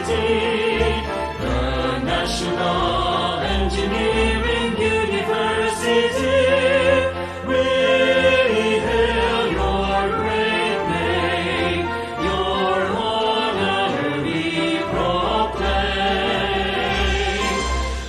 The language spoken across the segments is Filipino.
the National Engineering University. We hail your great name, your honor we proclaim.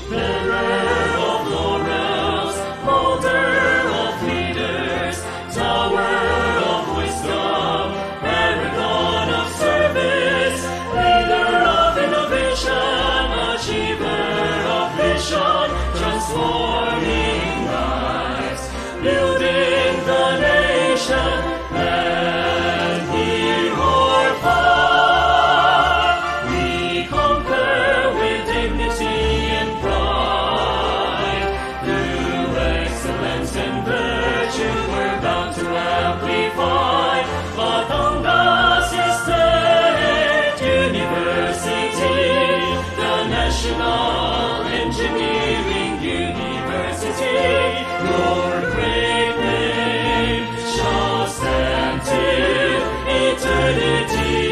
Bearer of laurels, molder of leaders, tower of wisdom, paragon of service, leader of innovation, achiever of vision, transforming lives, building the nation, and near or far, we conquer with dignity and pride. Through excellence and virtue, we're bound to amplify Batangas State University, the National Engineering University. Your great name shall stand till eternity.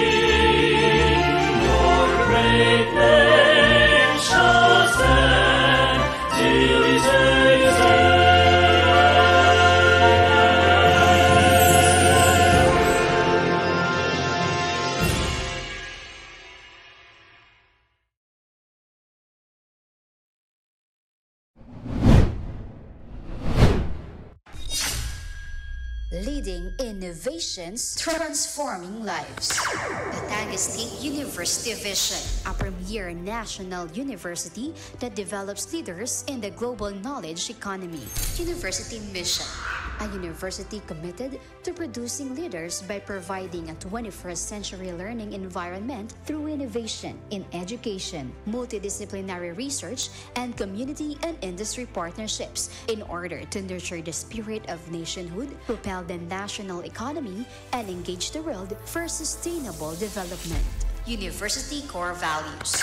Your great name shall stand till eternity. Leading innovations, transforming lives. Batangas State University Vision, a premier national university that develops leaders in the global knowledge economy. University Mission, a university committed to producing leaders by providing a 21st century learning environment through innovation in education, multidisciplinary research, and community and industry partnerships in order to nurture the spirit of nationhood, propel the national economy, and engage the world for sustainable development. University core values: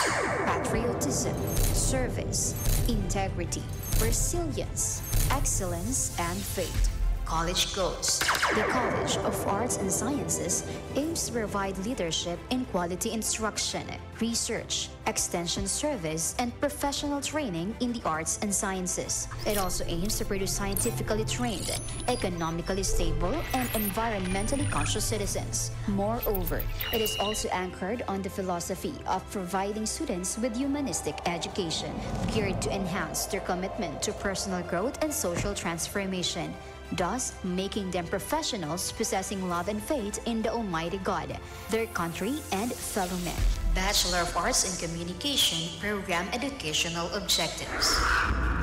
patriotism, service, integrity, resilience, excellence, and faith. College goals. The College of Arts and Sciences aims to provide leadership in quality instruction, research, extension service, and professional training in the arts and sciences. It also aims to produce scientifically trained, economically stable, and environmentally conscious citizens. Moreover, it is also anchored on the philosophy of providing students with humanistic education, geared to enhance their commitment to personal growth and social transformation, thus making them professionals possessing love and faith in the Almighty God, their country, and fellow men. Bachelor of Arts in Communication program educational objectives.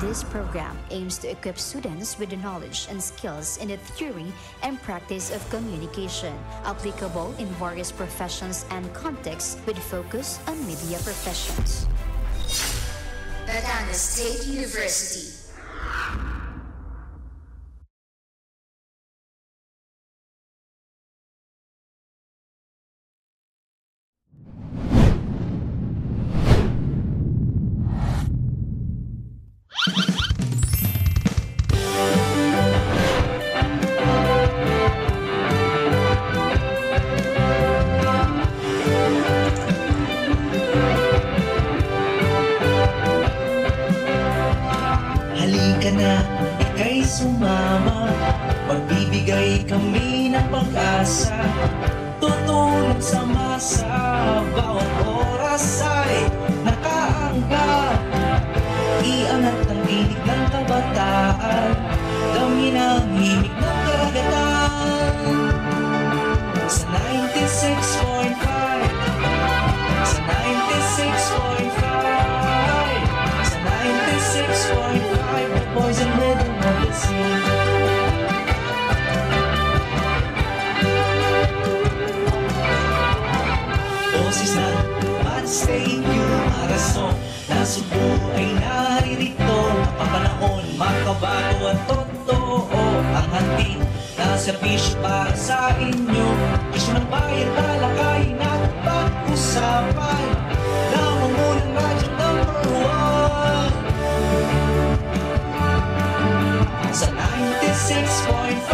This program aims to equip students with the knowledge and skills in the theory and practice of communication, applicable in various professions and contexts with focus on media professions. Batangas State University. Sumama, magbibigay kami ng pag-asa, tutulong sa masa, bawat oras ay nakaanggap. Iangat ang tinig ng kabataan, dami ng himig ng karagatan. Sa 96.5, sa 96.5, sa 96.5, the boys and rhythm of the sea. Boses ng Bad State, yung arason na subo ay naririto. Napapanahon, makabago at totoo ang hatid na serbisyo para sa inyo. Isyo ng bayan, talakayin at pag-usapan na mamunang radyo #1 sa 96.5,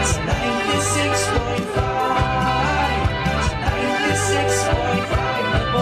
sa 96.5, sa 96.5.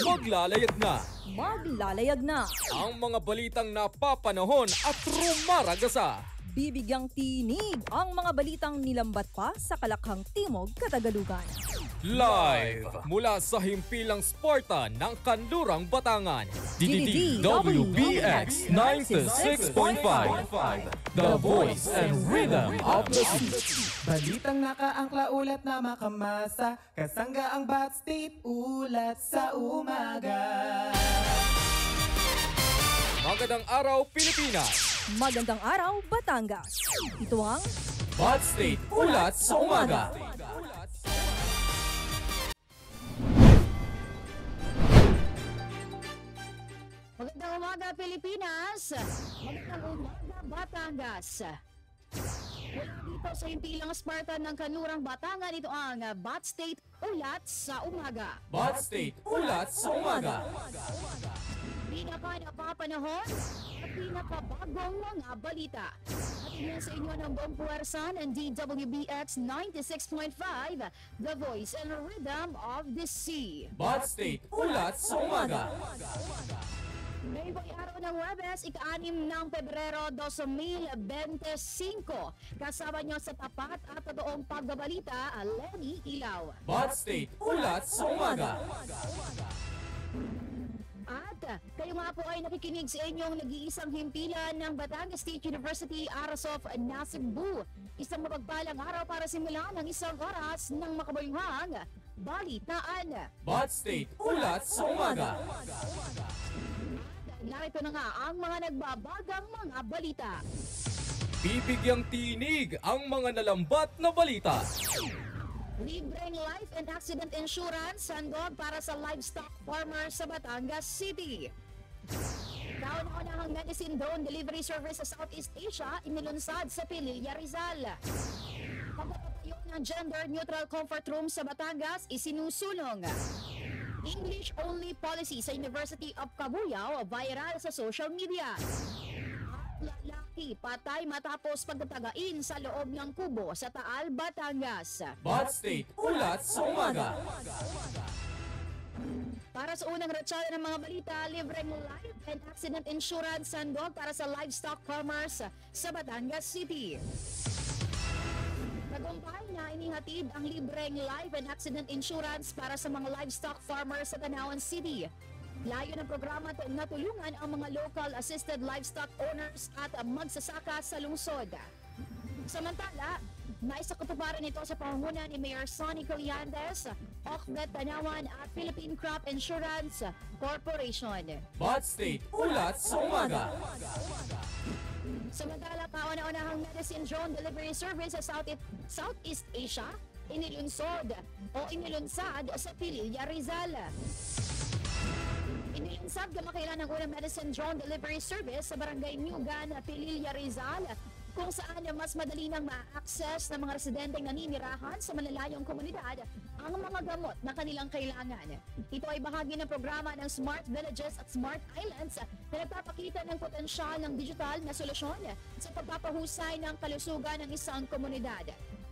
Maglalayag na Maglalayag na. ang mga balitang napapanahon at rumaragasa. Bibigyang tinig ang mga balitang nilambat pa sa Kalakhang Timog, Katagalugan. Live mula sa himpilang Sparta ng Kanlurang Batangan. DDDWBX 96.5, The Voice and Rhythm of the Sea. Balitang nakaangkla ulat na makamasa, kasangga ang Bat State ulat sa umaga. Magandang araw, Pilipinas! Magandang araw, Batangas. Ito ang Bat State Ulat sa Umaga. Magandang umaga, Pilipinas! Magandang umaga, Batangas! Mula dito sa himpilang Sparta ng Kanlurang Batangan, ito ang Bat State Ulat sa Umaga. Bat State Ulat sa Umaga. Pinaka-napapanahon at pinakabagong mga balita. Atin sa inyo ng buong puwersa ng DWBX 96.5, The Voice and Rhythm of the Sea. Bat State Ulat sa Umaga. May araw ng Webes, ika-6 ng Pebrero 2025. Kasama nyo sa tapat at totoong pagbabalita, Lenny Ilaw. Bat State Ulat sa Umaga. At kayo nga po ay nakikinig sa inyong nag-iisang himpilan ng Batangas State University Aras of Nasugbu. Isang mapagpalang araw para simulan ng isang oras ng makabuluhang balitaan. Bat State Ulat sa Umaga. Narito na nga ang mga nagbabagang mga balita. Bibigyang tinig ang mga nalambat na balita. Libreng life and accident insurance handog para sa livestock farmer sa Batangas City. Kauna-unahang medicine drone delivery service sa Southeast Asia inilunsad sa Pililla, Rizal. Pagpapatayo ng gender-neutral comfort room sa Batangas isinusulong. English-only policy sa University of Cabuyao viral sa social media. Lalaki patay matapos pagtatagain sa loob ng kubo sa Taal, Batangas. Bat State Ulat sa Umaga. Para sa unang ratsada ng mga balita, libreng life and accident insurance handog para sa livestock farmers sa Batangas City. Tagumpay na inihatid ang libreng life and accident insurance para sa mga livestock farmers sa Tanawan City. Layo ng programa na tulungan ang mga local assisted livestock owners at magsasaka sa lungsod. Samantala, naisakatuparan ito sa pangunguna ni Mayor Sonny Colliandes, Ocvet Tanawan at Philippine Crop Insurance Corporation. Bat State Ulat sa Umaga. Samantala, kauna-unahang medicine drone delivery service sa Southeast Asia inilunsad sa Pililla, Rizal. Inilunsad kamakailan ng unang medicine drone delivery service sa Barangay Nyugan, Pililla, Rizal, kung saan mas madali nang ma-access ng mga residenteng naninirahan sa malalayong komunidad ang mga gamot na kanilang kailangan. Ito ay bahagi ng programa ng Smart Villages at Smart Islands na nagpapakita ng potensyal ng digital na solusyon sa pagpapahusay ng kalusugan ng isang komunidad.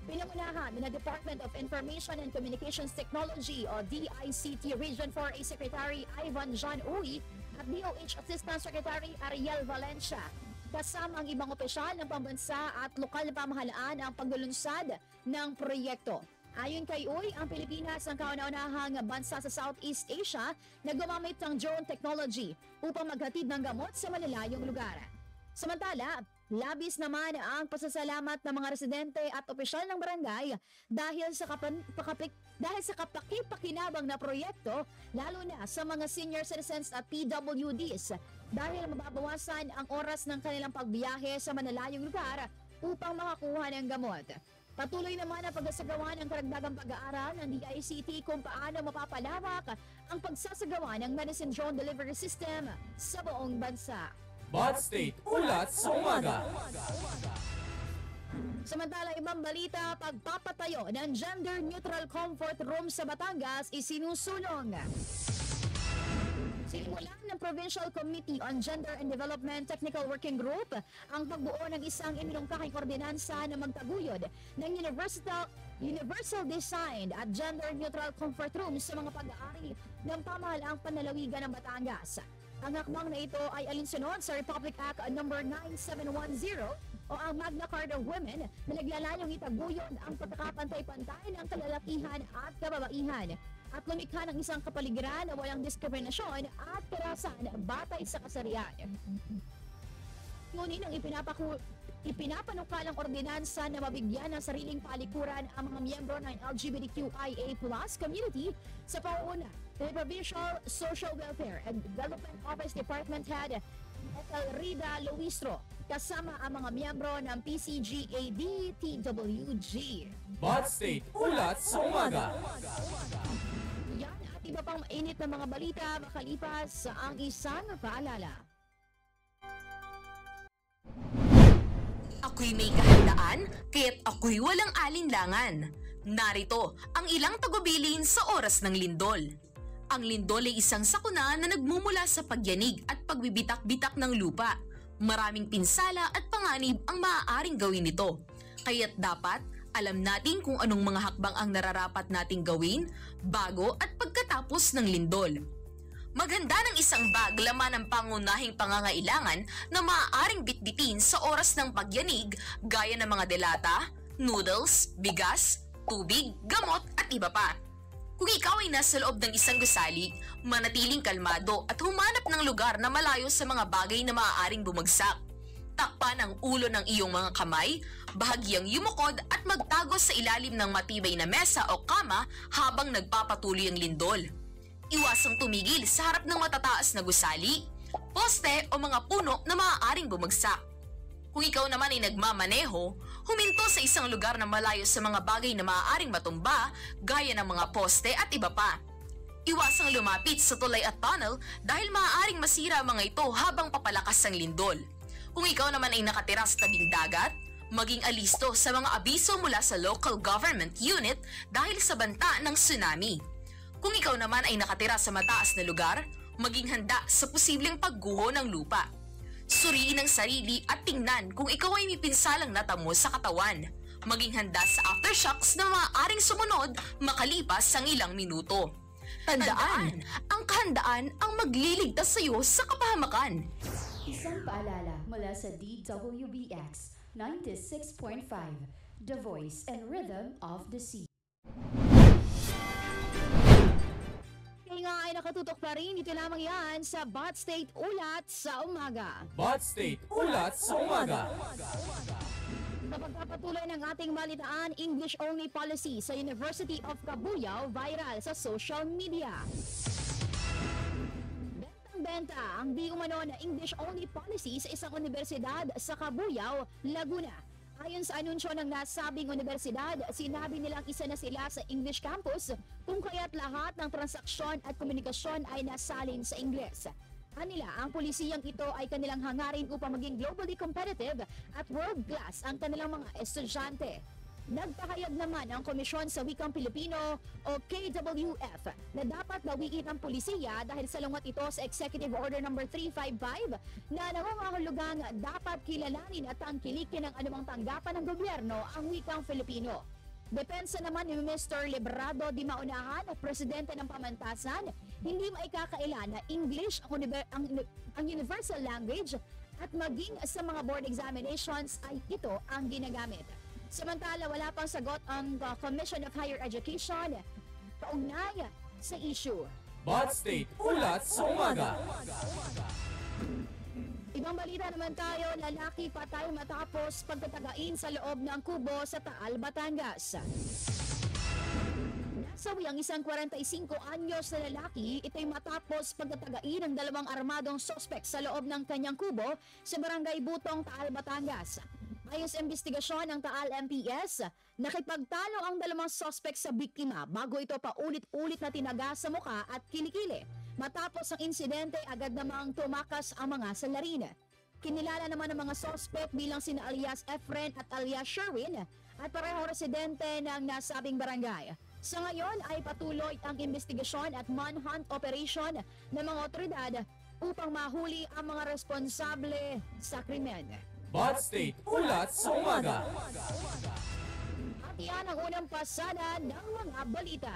Pinangunahan ng Department of Information and Communications Technology o DICT Region 4A Secretary Ivan John Uy at DOH Assistant Secretary Ariel Valencia. Kasama ang ibang opisyal ng pambansa at lokal na pamahalaan ang paglulunsad ng proyekto. Ayon kay Uy, ang Pilipinas ang kauna-unahang bansa sa Southeast Asia na gumamit ng drone technology upang maghatid ng gamot sa malalayong lugar. Samantala, labis naman ang pasasalamat ng mga residente at opisyal ng barangay dahil sa kapakipakinabang na proyekto, lalo na sa mga senior citizens at PWDs, dahil mababawasan ang oras ng kanilang pagbiyahe sa malalayong lugar upang makakuha ng gamot. Patuloy naman ang pagsasagawa ng karagdagang pag-aaral ng DICT kung paano mapapalawak ang pagsasagawa ng medicine drone delivery system sa buong bansa. Bat State Ulat sa Umaga. Samantala, ibang balita, pagpapatayo ng gender-neutral comfort room sa Batangas isinusulong. Sinimulan ng Provincial Committee on Gender and Development Technical Working Group ang pagbuo ng isang inilungkahing ordinansa na magtaguyod ng universal designed at gender-neutral comfort rooms sa mga pag-aari ng pamahalaang panlalawigan ng Batangas. Ang hakbang na ito ay alinsunod sa Republic Act No. 9710 o ang Magna Carta of Women na naglalayong itaguyod ang pagkakapantay-pantay ng kalalakihan at kababaihan at lumikha ng isang kapaligiran na walang diskriminasyon at karahasan batay sa kasarian. Ngunit ang ipinapanukalang ordinansa na mabigyan ng sariling palikuran ang mga miyembro ng LGBTQIA+ community sa pauuna ng Provincial Social Welfare and Development Office Department Head Rida Luistro kasama ang mga miyembro ng PCGAD-TWG. Bot State Ulat sa Umaga. Yan at iba pang mainit na mga balita makalipas sa ang isang paalala. Ako'y may kahandaan, kaya't ako'y walang alinlangan. Narito ang ilang tagubilin sa oras ng lindol. Ang lindol ay isang sakuna na nagmumula sa pagyanig at pagbibitak-bitak ng lupa. Maraming pinsala at panganib ang maaaring gawin nito. Kaya't dapat alam natin kung anong mga hakbang ang nararapat nating gawin bago at pagkatapos ng lindol. Maghanda ng isang bag laman ng pangunahing pangangailangan na maaaring bitbitin sa oras ng pagyanig gaya ng mga delata, noodles, bigas, tubig, gamot at iba pa. Kung ikaw ay nasa loob ng isang gusali, manatiling kalmado at humanap ng lugar na malayo sa mga bagay na maaaring bumagsak. Takpan ang ulo ng iyong mga kamay, bahagyang yumukod at magtago sa ilalim ng matibay na mesa o kama habang nagpapatuloy ang lindol. Iwasang tumigil sa harap ng matataas na gusali, poste o mga puno na maaaring bumagsak. Kung ikaw naman ay nagmamaneho, huminto sa isang lugar na malayo sa mga bagay na maaaring matumba gaya ng mga poste at iba pa. Iwasang lumapit sa tulay at tunnel dahil maaaring masira ang mga ito habang papalakas ang lindol. Kung ikaw naman ay nakatira sa tabing dagat, maging alisto sa mga abiso mula sa local government unit dahil sa banta ng tsunami. Kung ikaw naman ay nakatira sa mataas na lugar, maging handa sa posibleng pagguho ng lupa. Suriin ang sarili at tingnan kung ikaw ay may pinsalang natamo sa katawan. Maging handa sa aftershocks na maaaring sumunod makalipas ang ilang minuto. Tandaan, ang kahandaan ang magliligtas sa iyo sa kapahamakan. Isang paalala mula sa DWBX 96.5, The Voice and Rhythm of the Sea. Kaya nga ay nakatutok pa rin, dito lamang yan sa Bot State Ulat sa Umaga. Bot State Ulat sa Umaga. Napagpapatuloy ng ating balitaan, English-only policy sa University of Cabuyao viral sa social media. Bentang-benta ang di umano na English-only policy sa isang universidad sa Cabuyao, Laguna. Ayon sa anunsyo ng nasabing universidad, sinabi nilang isa na sila sa English campus kung kaya't lahat ng transaksyon at komunikasyon ay nasalin sa Ingles. Anila, ang pulisiyang ito ay kanilang hangarin upang maging globally competitive at world-class ang kanilang mga estudyante. Nagpahayag naman ang Komisyon sa Wikang Pilipino o KWF na dapat bawiin ang pulisiya dahil salungat ito sa Executive Order No. 355 na nangangahulugang dapat kilalanin at tangkilikin ng anumang tanggapan ng gobyerno ang wikang Filipino. Depensa naman ni Mr. Librado Di Maunahan, Presidente ng Pamantasan, hindi maikakaila na English ang universal language at maging sa mga board examinations ay ito ang ginagamit. Samantala, wala pang sagot ang Commission of Higher Education kaugnay sa issue. Bot State Ulat sa Umaga. Ibang balita naman tayo, lalaki patay matapos pagtatagain sa loob ng kubo sa Taal, Batangas. Nasawi ang isang 45 anyos na lalaki, ito'y matapos pagtatagain ng dalawang armadong sospek sa loob ng kanyang kubo sa Barangay Butong, Taal, Batangas. Ayon sa investigasyon ng Taal MPS, nakipagtalo ang dalawang sospek sa biktima bago ito paulit-ulit na tinaga sa muka at kilikili. Matapos ang insidente, agad namang tumakas ang mga salarin. Kinilala naman ang mga sospek bilang sina alias Efren at alias Sherwin at pareho residente ng nasabing barangay. Sa ngayon ay patuloy ang investigasyon at manhunt operation ng mga otoridad upang mahuli ang mga responsable sa krimen. Bot State Ulat sa Umaga. At Yan ang unang pasada ng mga balita.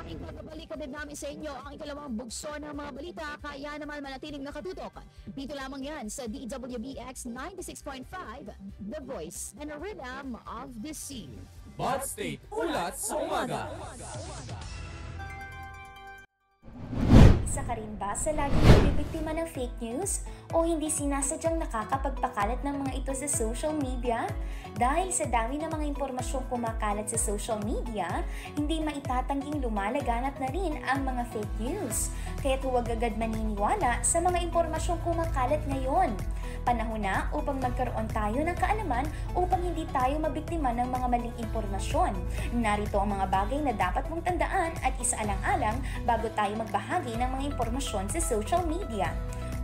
Aking pagbabalik din namin sa inyo ang ikalawang bugso ng mga balita, kaya naman manatiling nakatutok. Dito lamang yan sa DWBX 96.5, The Voice and Rhythm of the Sea. Bad State Ulat sa Umaga. Isa ka rin ba sa laging nabibiktima ng fake news o hindi sinasadyang nakakapagpakalat ng mga ito sa social media? Dahil sa dami ng mga impormasyong kumakalat sa social media, hindi maitatangging lumalaganap na rin ang mga fake news. Kaya't huwag agad maniniwala sa mga impormasyong kumakalat ngayon. Panahon na upang magkaroon tayo ng kaalaman upang hindi tayo mabiktima ng mga maling impormasyon. Narito ang mga bagay na dapat mong tandaan at isaalang-alang bago tayo magbahagi ng mga impormasyon sa social media.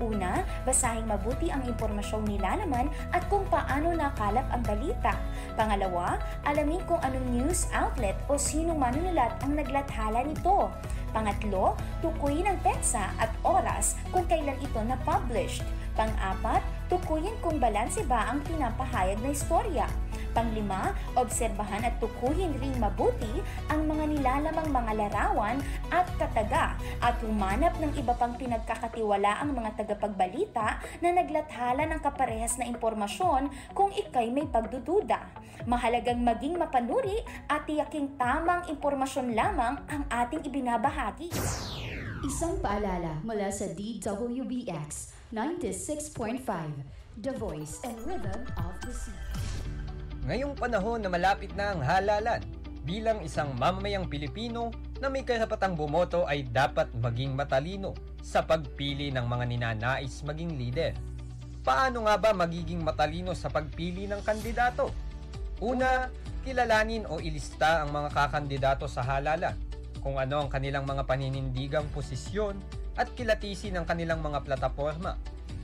Una, basahin mabuti ang impormasyong nilalaman at kung paano nakalap ang balita. Pangalawa, alamin kung anong news outlet o sinong manunulat ang naglathala nito. Pangatlo, tukuyin ang petsa at oras kung kailan ito na-published. Pang-apat, tukuyin kung balanse ba ang pinapahayag na istorya. Panglima, obserbahan at tukuyin ring mabuti ang mga nilalamang mga larawan at kataga at humanap ng iba pang pinagkakatiwalaang mga tagapagbalita na naglathala ng kaparehas na impormasyon kung ikay may pagdududa. Mahalagang maging mapanuri at tiyaking tamang impormasyon lamang ang ating ibinabahagi. Isang paalala mula sa DWBX 96.5, The Voice and Rhythm of the Sea. Ngayong panahon na malapit na ang halalan, bilang isang mamamayang Pilipino na may karapatang bumoto ay dapat maging matalino sa pagpili ng mga ninanais maging leader. Paano nga ba magiging matalino sa pagpili ng kandidato? Una, kilalanin o ilista ang mga kakandidato sa halalan, kung ano ang kanilang mga paninindigang posisyon at kilatisin ang kanilang mga plataporma.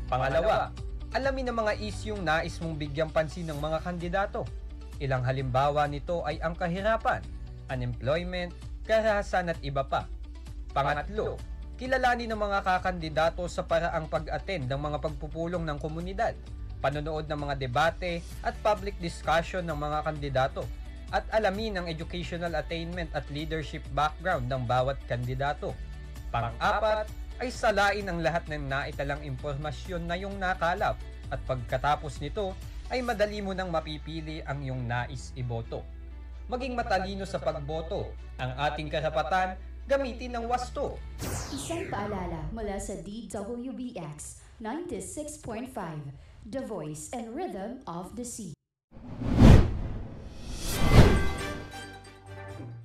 Pangalawa, alamin ang mga isyung nais mong bigyang pansin ng mga kandidato. Ilang halimbawa nito ay ang kahirapan, unemployment, karahasan at iba pa. Pangatlo, kilalanin ang mga kakandidato sa paraang pag-attend ng mga pagpupulong ng komunidad, panonood ng mga debate at public discussion ng mga kandidato, at alamin ang educational attainment at leadership background ng bawat kandidato. Pang-apat, ay salain ang lahat ng naitalang impormasyon na iyong nakalap at pagkatapos nito ay madali mo nang mapipili ang iyong nais iboto. Maging matalino sa pagboto, ang ating karapatan, gamitin ng wasto. Isang paalala mula sa DWBX 96.5, The Voice and Rhythm of the Sea.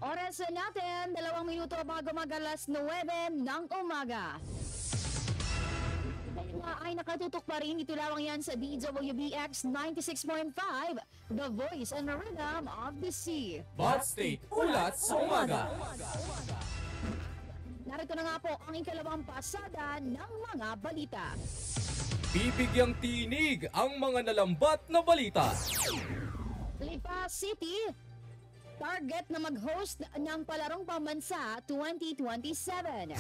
Oras natin, 2 minuto bago mag-alas 9 ng umaga. Dahil nga ay nakatutok pa rin, ito lamang yan sa DWBX 96.5, The Voice and Rhythm of the Sea. Bad State Ulat sa Umaga. Narito na nga po ang ikalawang pasada ng mga balita. Bibigyang tinig ang mga nalambat na balita. Lipa City, target na mag-host ng palarong pambansa 2027.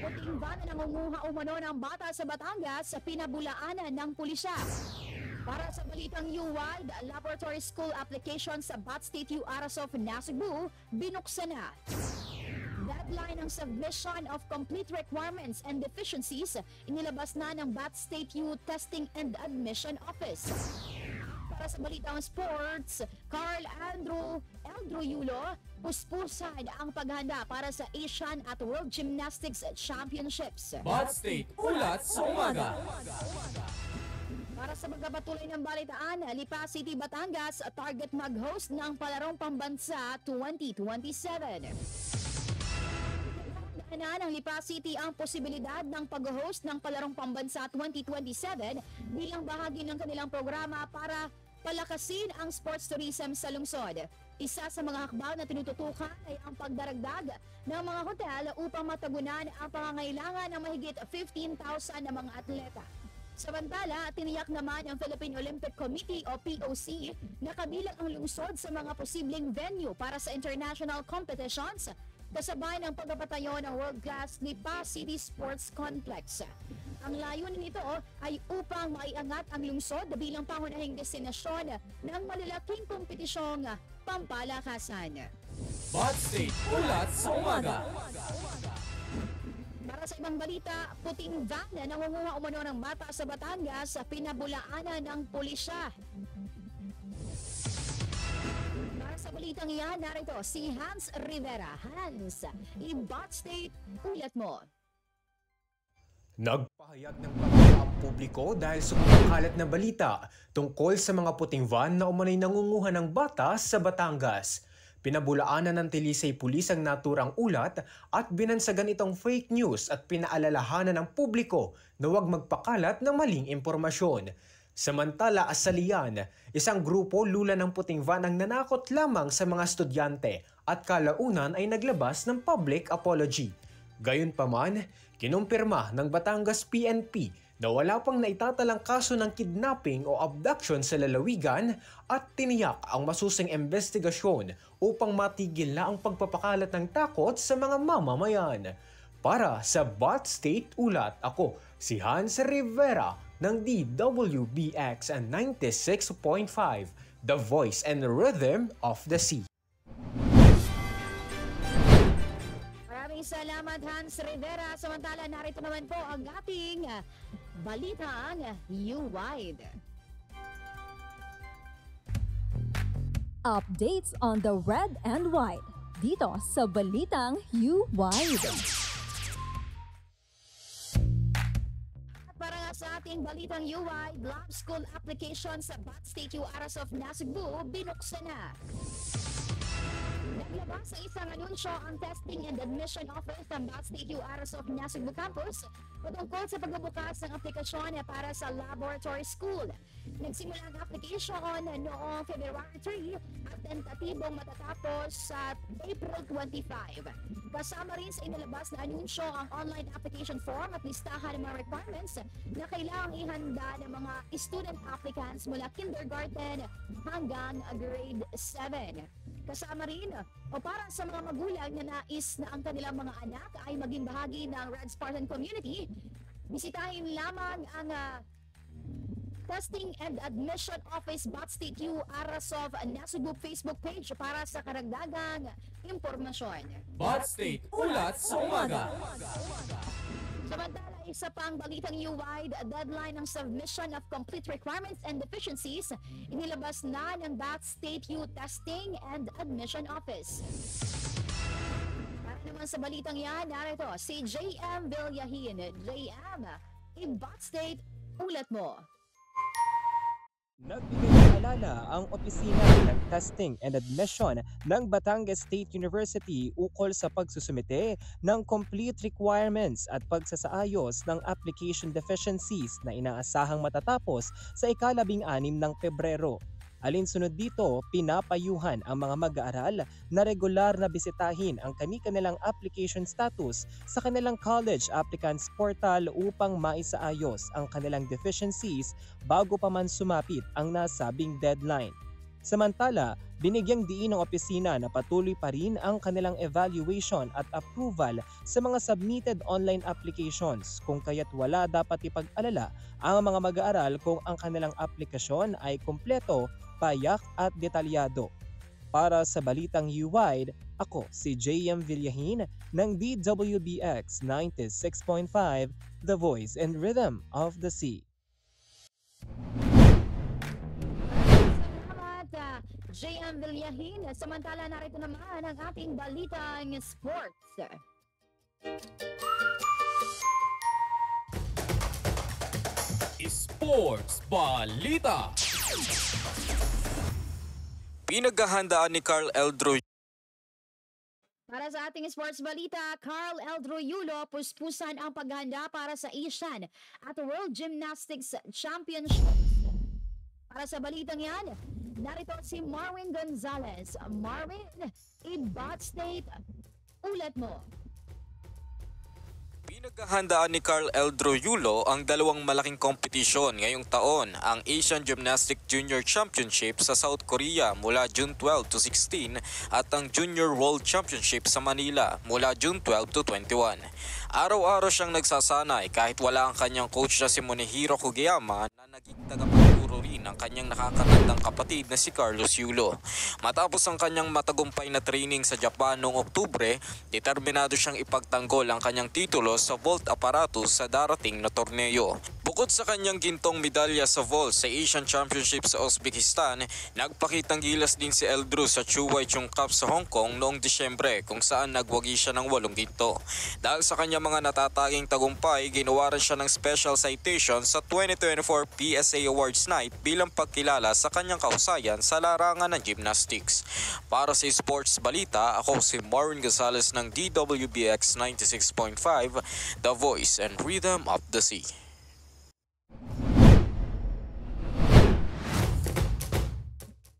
Puting ba na nangunguha umano ng bata sa Batangas sa pinabulaanan ng pulisya. Para sa balitang UWIDE, Laboratory School application sa Bat State U Arasov Cebu, binuksan na. Deadline ng submission of complete requirements and deficiencies inilabas na ng Bat State U Testing and Admission Office. Para sa balitang sports, Carl Andrew Yulo, puspusan ang paghanda para sa Asian at World Gymnastics Championships. Bad State Ulat sa Umaga. Para sa magpapatuloy ng balitaan, Lipa City, Batangas, target mag-host ng palarong pambansa 2027. Ng Lipa City ang posibilidad ng pag-host ng palarong pambansa 2027 bilang bahagi ng kanilang programa para palakasin ang sports tourism sa lungsod. Isa sa mga hakbang na tinututukan ay ang pagdaragdag ng mga hotel upang matagunan ang pangangailangan ng mahigit 15,000 na mga atleta. Samantala, tiniyak naman ng Philippine Olympic Committee o POC na kabilang ang lungsod sa mga posibleng venue para sa international competitions kasabay ng pagpapatayo ng world-class Lipa City Sports Complex. Ang layunin nito ay upang maiangat ang lungsod bilang pangunahing destinasyon ng malalaking kompetisyong pampalakasan. Bud State Ulat sa Umaga. Para sa ibang balita, puting van na nangunguha umano ng bata sa Batangas, pinabulaanan ng pulisya. Para sa balitang iyan, narito si Hans Rivera. Hans, i-Bud State Ulat mo. Nagpahayag ng pangamba ang publiko dahil sa kumakalat na balita tungkol sa mga puting van na umano'y nangunguha ng bata sa Batangas. Pinabulaanan ng Talisay Pulis ang naturang ulat at binansagan itong fake news at pinaalalahanan ng publiko na huwag magpakalat ng maling impormasyon. Samantala, Asalian, isang grupo lula ng puting van ang nanakot lamang sa mga estudyante at kalaunan ay naglabas ng public apology. Gayunpaman, kinumpirma ng Batangas PNP na wala pang naitatalang kaso ng kidnapping o abduction sa lalawigan at tiniyak ang masusing investigasyon upang matigil na ang pagpapakalat ng takot sa mga mamamayan. Para sa Bud State Ulat, ako si Hans Rivera ng DWBX 96.5, The Voice and Rhythm of the Sea. Maraming salamat, Hans Rivera. Samantala, narito naman po ang ating balitang U-Wide. Updates on the red and white dito sa Balitang U-Wide. Para nga sa ating balitang U-Wide, lab school application sa Bud State UARS of Nasugbu binuksan na. Naglabas sa isang anunsyo ang Testing and Admission Office ng Bud State UARS of Nasugbu Campus patungkol sa pagbubukas ng aplikasyon para sa laboratory school. Nagsimula ang application noong February 3 at tentatibong matatapos sa April 25. Kasama rin sa inilabas na anunsyo ang online application form at listahan ng mga requirements na kailangang ihanda ng mga student applicants mula kindergarten hanggang grade 7. Kasama rin o para sa mga magulang na nais na ang kanilang mga anak ay maging bahagi ng Red Spartan community, bisitahin lamang ang Testing and Admission Office Bud State UARS of Nasugbu Facebook page para sa karagdagang impormasyon. Bud State Ulat sa Umaga. Samantala, isa pang balitang U-Wide, deadline ng submission of complete requirements and deficiencies, inilabas na ng Bud State U Testing and Admission Office. Para naman sa balitang yan, narito si JM Villahin. JM, i-Bud State Ulat mo. Nagbigay ng alala ang opisina ng Testing and Admission ng Batangas State University ukol sa pagsusumite ng complete requirements at pagsasaayos ng application deficiencies na inaasahang matatapos sa ika-16 ng Pebrero. Alinsunod dito, pinapayuhan ang mga mag-aaral na regular na bisitahin ang kani-kanilang application status sa kanilang college applicants portal upang maisaayos ang kanilang deficiencies bago pa man sumapit ang nasabing deadline. Samantala, binigyang diin ng opisina na patuloy pa rin ang kanilang evaluation at approval sa mga submitted online applications kung kaya't wala dapat ipag-alala ang mga mag-aaral kung ang kanilang aplikasyon ay kumpleto, payak at detalyado. Para sa Balitang U-Wide, ako si JM Villahin ng DWBX 96.5, The Voice and Rhythm of the Sea. JM Villahin. Samantala, narito naman ang ating balitang sports. Sports Balita. Pinaghahandaan ni Carl Eldro. Para sa ating sports balita, Carl Eldro Yulo puspusan ang paghahanda para sa Asian at World Gymnastics Championships. Para sa balitang yan, narito si Marwin Gonzalez. Marwin, i-Bud State Ulat mo. Pinaghahandaan ni Carl Eldroyulo ang dalawang malaking kompetisyon ngayong taon, ang Asian Gymnastic Junior Championship sa South Korea mula June 12 to 16 at ang Junior World Championship sa Manila mula June 12 to 21. Araw-araw siyang nagsasanay kahit wala ang kanyang coach na si Monehiro Kugiyama na naging tagapagturo rin ang kanyang nakakatandang kapatid na si Carlos Yulo. Matapos ang kanyang matagumpay na training sa Japan noong Oktubre, determinado siyang ipagtanggol ang kanyang titulo sa vault apparatus sa darating na torneo. Bukod sa kanyang gintong medalya sa vault sa Asian Championship sa Uzbekistan, nagpakitang gilas din si Eldrew sa Chuwai Chung Cup sa Hong Kong noong Disyembre kung saan nagwagi siya ng 8 ginto. Dahil sa kanyang mga natataging tagumpay, ginawaran siya ng special citation sa 2024 PSA Awards Night bilang pagkilala sa kanyang kahusayan sa larangan ng gymnastics. Para sa Sports Balita, ako si Maureen Gonzalez ng DWBX 96.5, The Voice and Rhythm of the Sea.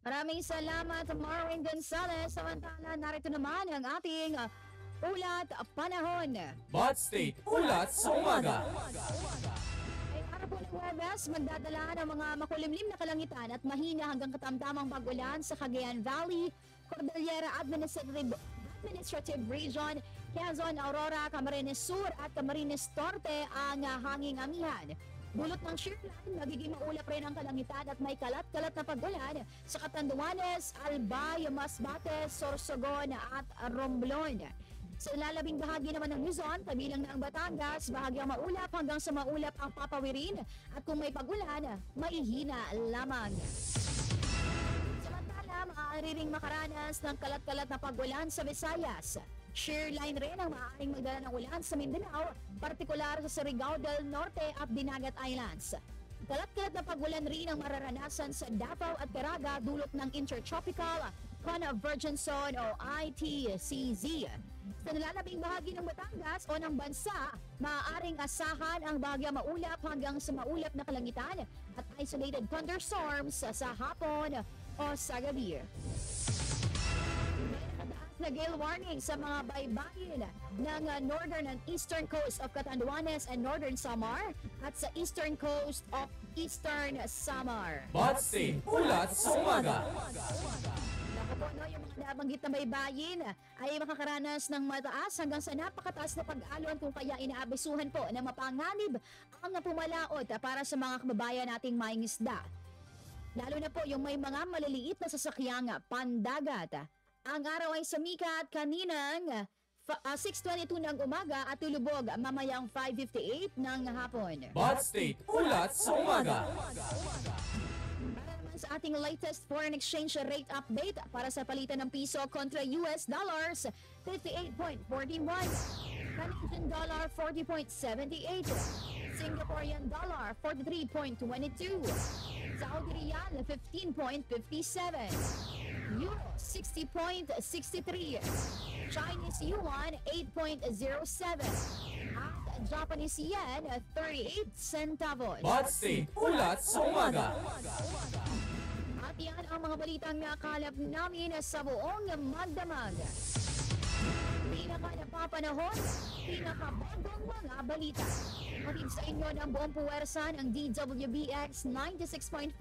Maraming salamat, Maureen Gonzalez. Samantala, narito naman ang ating ulat panahon. Bot State Ulat sa Umaga. Ay araw po ng Huwebes, magdadala ng mga makulimlim na kalangitan at mahina hanggang katamtamang pag-ulan sa Cagayan Valley, Cordillera Administrative Region, Quezon, Aurora, Camarines Sur at Camarines Norte ang hanging amihan. Dulot ng shearline, magiging maulap rin ang kalangitan at may kalat-kalat na pag-ulan sa Catanduanes, Albay, Masbate, Sorsogon at Romblon. Sa lalabing bahagi naman ng Luzon, kabilang na ang Batangas, bahagyang maulap hanggang sa maulap ang papawirin at kung may pag-ulan, maihina lamang. Samantala, maaari ring makaranas ng kalat-kalat na pag-ulan sa Visayas. Shearline rin ang maaaring magdala ng ulan sa Mindanao, partikular sa Surigao del Norte at Dinagat Islands. Kalat-kalat na pag-ulan rin ang mararanasan sa Davao at Caraga dulot ng Intertropical Convergence Zone o ITCZ. Sa nalalabing bahagi ng Batangas o ng bansa, maaaring asahan ang bahagyang maulap hanggang sa maulap na kalangitan at isolated thunderstorms sa hapon o sa gabi. Na gale warning sa mga baybayin ng northern and eastern coast of Catanduanes and northern Samar at sa eastern coast of eastern Samar. Bot State Ulat sa Umaga. Yung mga nabanggit na baybayin ay makakaranas ng mataas hanggang sa napakataas na pag-alon kung kaya inaabisuhan po na mapanganib ang pumalaot para sa mga kababayan nating mangingisda. Lalo na po yung may mga maliliit na sasakyang pandagat. Ang araw ay sumikat kaninang 6:22 ng umaga at tulubog mamayang 5:58 ng hapon. Bot State Ulat sa Umaga. Para naman sa ating latest foreign exchange rate update para sa palitan ng piso kontra US dollars, 58.41, Canadian dollar 40.78, Singaporean dollar 43.22, Saudi riyal 15.57, Euro 60.63, Chinese yuan 8.07, at Japanese yen 38 centavos. Bot State Ulat sa Umaga. At yan ang mga balitang nakalap namin sa buong magdamag. Pinaka-napapanahon, pinaka-bagong mga balita. Matid sa inyo ng buong puwersa ng DWBX 96.5,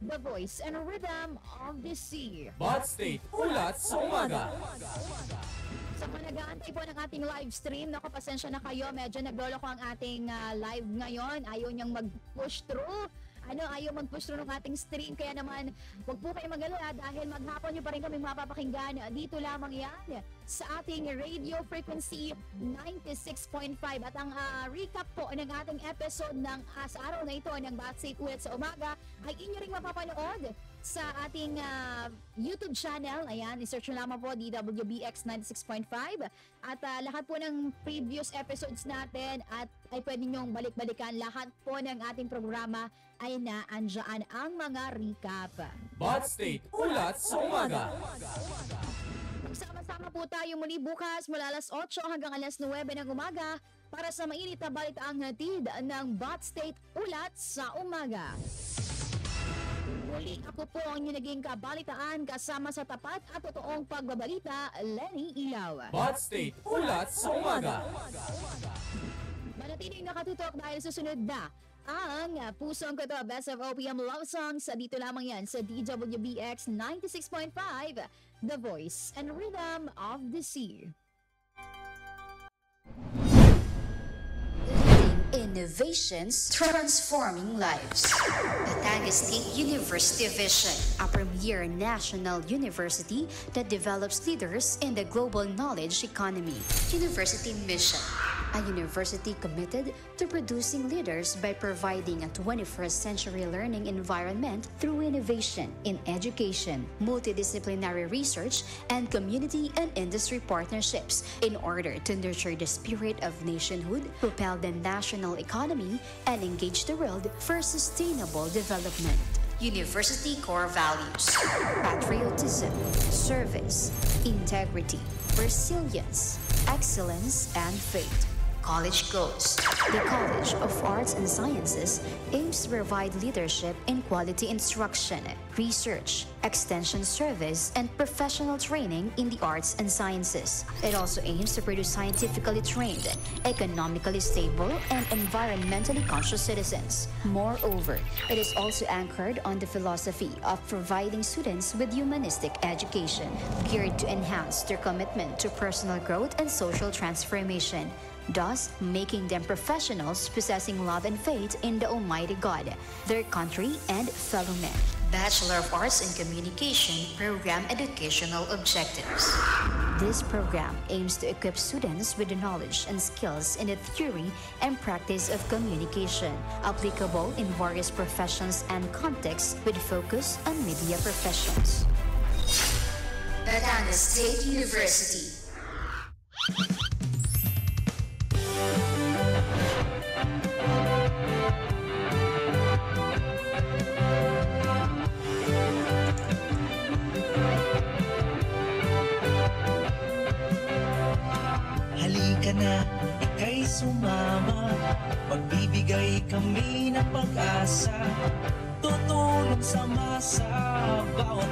The Voice and Rhythm of the Sea. Bot State Ulat sa Umaga. Sa mga nag-aantay po ng ating live stream, naku, pasensya na kayo, medyo nagloloko ang ating live ngayon. Ayaw niyang mag-push through. Ayaw mag-push through ng ating stream. Kaya naman, huwag po kayo mag-alala dahil maghapon niyo pa rin kami mapapakinggan. Dito lamang yan sa ating radio frequency 96.5. At ang recap po ng ating episode ng sa araw na ito ng Batsik Ulit sa Umaga ay inyo rin mapapanood sa ating YouTube channel. Ayan, isearch nyo lamang po DWBX 96.5 at lahat po ng previous episodes natin at ay pwede nyong balik-balikan. Lahat po ng ating programa ay naandyan ang mga recap. Bot State Ulat sa Umaga. Magsama-sama po tayo muli bukas mula alas 8 hanggang alas 9 ng umaga para sa mainit na balitaang hatid ng Bot State Ulat sa Umaga. Muli ako po ang inyong naging kabalitaan kasama sa tapat at totoong pagbabalita, Lenny Ilaw. Bot State Ulat sa Umaga. Manatiling nakatutok dahil susunod na ang Pusong Ko To Best of OPM Love Songs. Dito lamang yan sa DWBX 96.5, The Voice and Rhythm of the Sea. Innovations transforming lives. Batangas State University Vision, a premier national university that develops leaders in the global knowledge economy. University Mission, a university committed to producing leaders by providing a 21st century learning environment through innovation in education, multidisciplinary research, and community and industry partnerships in order to nurture the spirit of nationhood, propel the national economy, and engage the world for sustainable development. University core values: patriotism, service, integrity, resilience, excellence, and faith. College goals. The College of Arts and Sciences aims to provide leadership in quality instruction, research, extension service, and professional training in the arts and sciences. It also aims to produce scientifically trained, economically stable, and environmentally conscious citizens. Moreover, it is also anchored on the philosophy of providing students with humanistic education, geared to enhance their commitment to personal growth and social transformation, thus making them professionals possessing love and faith in the Almighty God, their country, and fellow men. Bachelor of Arts in Communication program educational objectives. This program aims to equip students with the knowledge and skills in the theory and practice of communication, applicable in various professions and contexts with focus on media professions. Batangas State University. Halika na, ika'y sumama, magbibigay kami ng pag-asa, tutulong sa masa, bawat